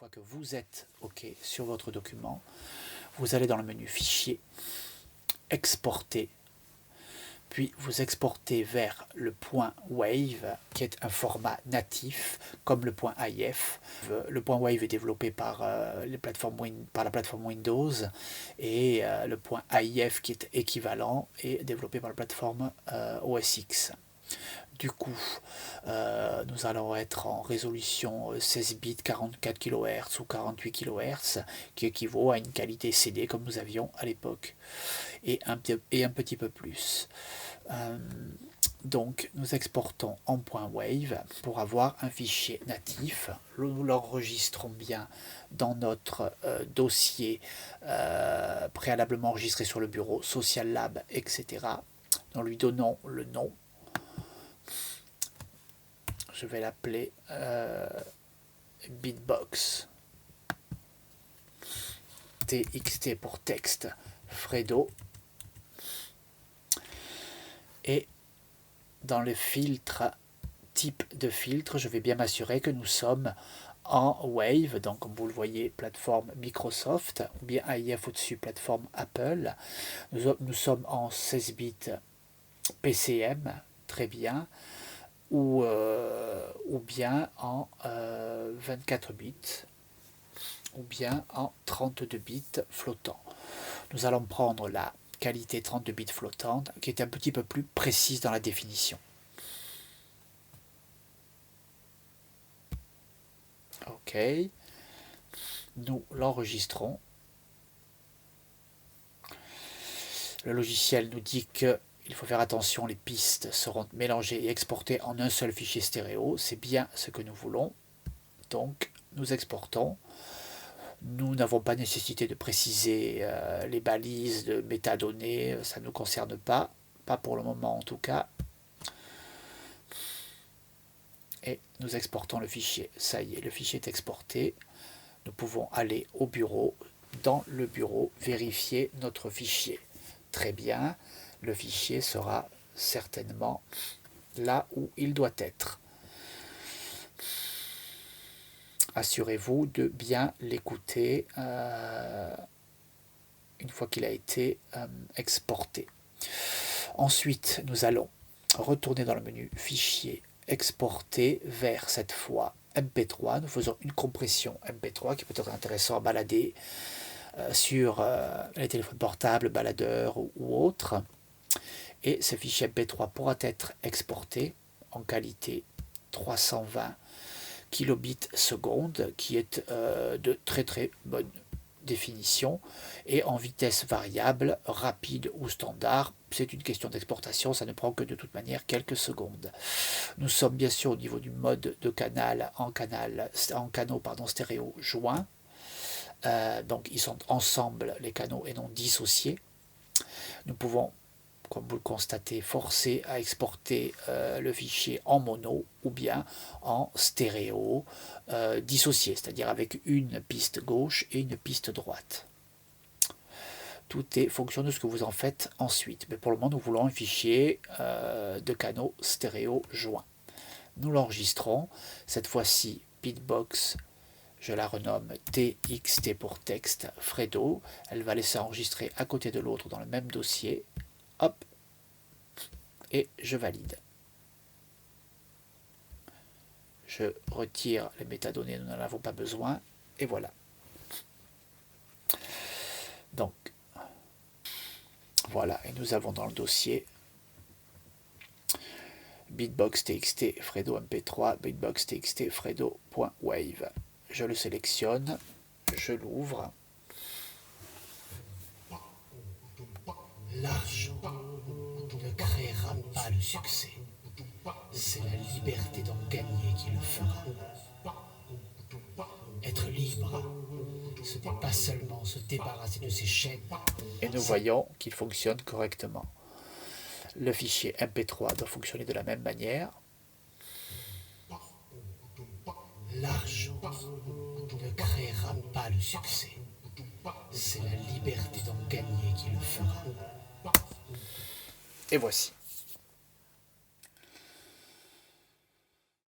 fois que vous êtes OK sur votre document, vous allez dans le menu Fichier, Exporter, puis vous exportez vers le point Wave, qui est un format natif, comme le point AIF. Le point Wave est développé par, la plateforme Windows, et le point AIF, qui est équivalent, est développé par la plateforme OS X. Du coup, nous allons être en résolution 16 bits, 44 kHz ou 48 kHz, qui équivaut à une qualité CD comme nous avions à l'époque, et un petit peu plus. Donc nous exportons en .wave pour avoir un fichier natif. Nous l'enregistrons bien dans notre dossier préalablement enregistré sur le bureau, Social Lab, etc. Nous lui donnons le nom. Je vais l'appeler Bitbox TXT pour texte Fredo. Et dans le filtre, type de filtre, je vais bien m'assurer que nous sommes en Wave, donc comme vous le voyez, plateforme Microsoft, ou bien AIF au-dessus, plateforme Apple. Nous sommes en 16 bits PCM, très bien, ou bien en 24 bits, ou bien en 32 bits flottant. Nous allons prendre la qualité 32 bits flottante, qui est un petit peu plus précise dans la définition. OK. Nous l'enregistrons. Le logiciel nous dit qu'il faut faire attention, les pistes seront mélangées et exportées en un seul fichier stéréo. C'est bien ce que nous voulons. Donc, nous exportons. Nous n'avons pas nécessité de préciser les balises de métadonnées, ça ne nous concerne pas pour le moment en tout cas. Et nous exportons le fichier. Ça y est, le fichier est exporté. Nous pouvons aller au bureau, dans le bureau, vérifier notre fichier. Très bien, le fichier sera certainement là où il doit être. Assurez-vous de bien l'écouter une fois qu'il a été exporté. Ensuite, nous allons retourner dans le menu Fichier, Exporter vers cette fois MP3. Nous faisons une compression MP3 qui peut être intéressant à balader sur les téléphones portables, baladeurs ou autres. Et ce fichier MP3 pourra être exporté en qualité 320 kilobits seconde, qui est de très bonne définition, et en vitesse variable, rapide ou standard. C'est une question d'exportation, ça ne prend que de toute manière quelques secondes. Nous sommes bien sûr au niveau du mode de canal en canaux stéréo joints. Donc ils sont ensemble les canaux et non dissociés. Nous pouvons, comme vous le constatez, forcer à exporter le fichier en mono ou bien en stéréo dissocié, c'est-à-dire avec une piste gauche et une piste droite. Tout est fonction de ce que vous en faites ensuite. Mais pour le moment, nous voulons un fichier de canaux stéréo joints. Nous l'enregistrons. Cette fois-ci, Bitbox, je la renomme TXT pour texte Fredo. Elle va laisser enregistrer à côté de l'autre dans le même dossier. Hop, et je valide. Je retire les métadonnées, nous n'en avons pas besoin, et voilà. Donc, voilà, et nous avons dans le dossier Bitbox TXT Fredo MP3, Bitbox TXT Fredo.wave. Je le sélectionne, je l'ouvre. L'argent ne créera pas le succès. C'est la liberté d'en gagner qui le fera. Être libre, ce n'est pas seulement se débarrasser de ses chaînes. Et nous voyons qu'il fonctionne correctement. Le fichier MP3 doit fonctionner de la même manière. L'argent ne créera pas le succès. C'est la liberté d'en gagner qui le fera. Et voici.